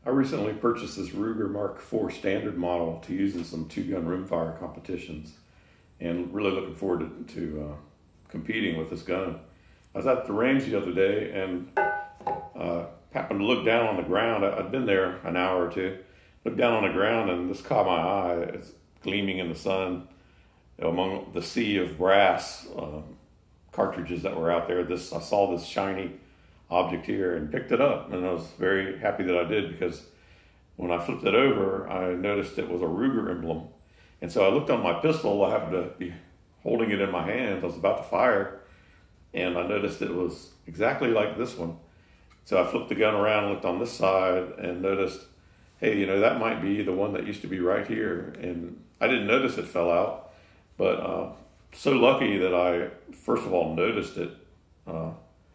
I recently purchased this Ruger Mark IV standard model to use in some two-gun rimfire competitions, and really looking forward to competing with this gun. I was at the range the other day and happened to look down on the ground. I'd been there an hour or two. Looked down on the ground and this caught my eye. It's gleaming in the sun among the sea of brass cartridges that were out there. I saw this shiny object here and picked it up, and I was very happy that I did, because when I flipped it over I noticed it was a Ruger emblem. And so I looked on my pistol. I happened to be holding it in my hand. I was about to fire, and I noticed it was exactly like this one. So I flipped the gun around and looked on this side and noticed, hey, that might be the one that used to be right here. And I didn't notice it fell out, but so lucky that I first of all noticed it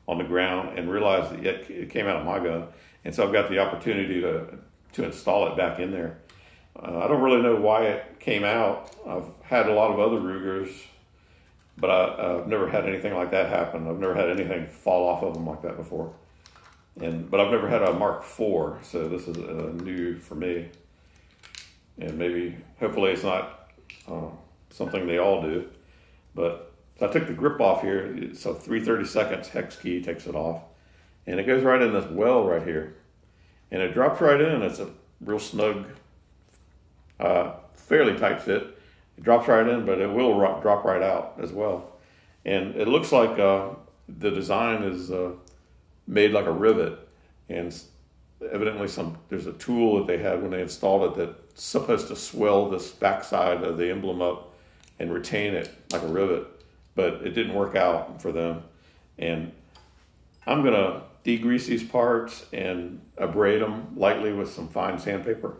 on the ground and realized that it came out of my gun. And so I've got the opportunity to install it back in there. I don't really know why it came out. I've had a lot of other Rugers, but I've never had anything like that happen. I've never had anything fall off of them like that before. But I've never had a Mark IV, so this is new for me. And hopefully it's not something they all do. But so I took the grip off here, so 3/32 hex key takes it off. And it goes right in this well right here. And it drops right in. It's a real snug, fairly tight fit. It drops right in, but it will drop right out as well. And it looks like the design is made like a rivet. And evidently there's a tool that they had when they installed it that's supposed to swell this backside of the emblem up and retain it like a rivet. But it didn't work out for them. And I'm gonna degrease these parts and abrade them lightly with some fine sandpaper,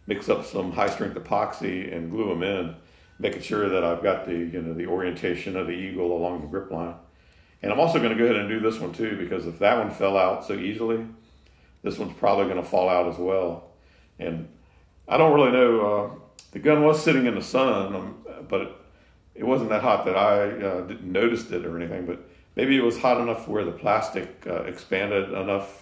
mix up some high-strength epoxy and glue them in, making sure that I've got the orientation of the eagle along the grip line. And I'm also gonna go ahead and do this one too, because if that one fell out so easily, this one's probably gonna fall out as well. And I don't really know, the gun was sitting in the sun, but it wasn't that hot that I didn't notice it or anything, but maybe it was hot enough where the plastic expanded enough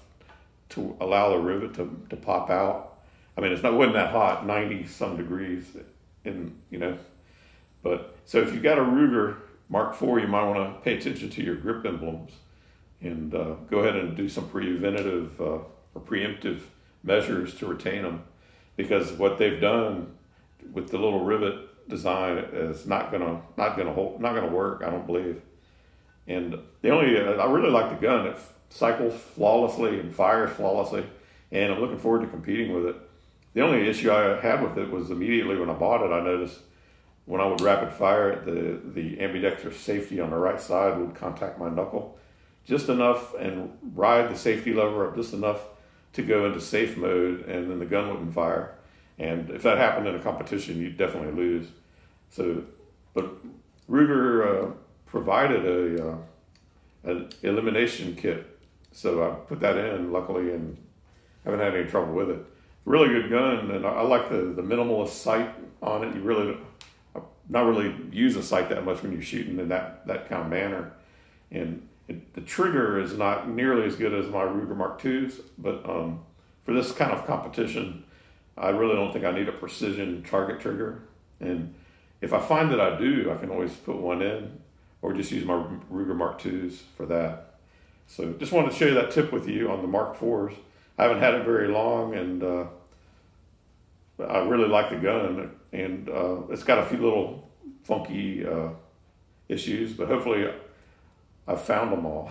to allow the rivet to pop out. I mean, it wasn't that hot, 90 some degrees, but so if you've got a Ruger Mark IV, you might want to pay attention to your grip emblems and go ahead and do some preventative or preemptive measures to retain them, because what they've done with the little rivet design is not gonna work, I don't believe. And I really like the gun. It cycles flawlessly and fires flawlessly, and I'm looking forward to competing with it. The only issue I had with it was immediately when I bought it, I noticed when I would rapid fire it, the ambidextrous safety on the right side would contact my knuckle just enough and ride the safety lever up just enough to go into safe mode, and then the gun wouldn't fire. And if that happened in a competition, you'd definitely lose. So, but Ruger provided an elimination kit, so I put that in luckily, and haven't had any trouble with it. Really good gun, and I like the minimalist sight on it. You really not really use a sight that much when you're shooting in that kind of manner. And the trigger is not nearly as good as my Ruger Mark IIs, but for this kind of competition, I really don't think I need a precision target trigger. And if I find that I do, I can always put one in or just use my Ruger Mark IIs for that. So just wanted to share that tip with you on the Mark IVs. I haven't had it very long, and I really like the gun, and it's got a few little funky issues, but hopefully I've found them all.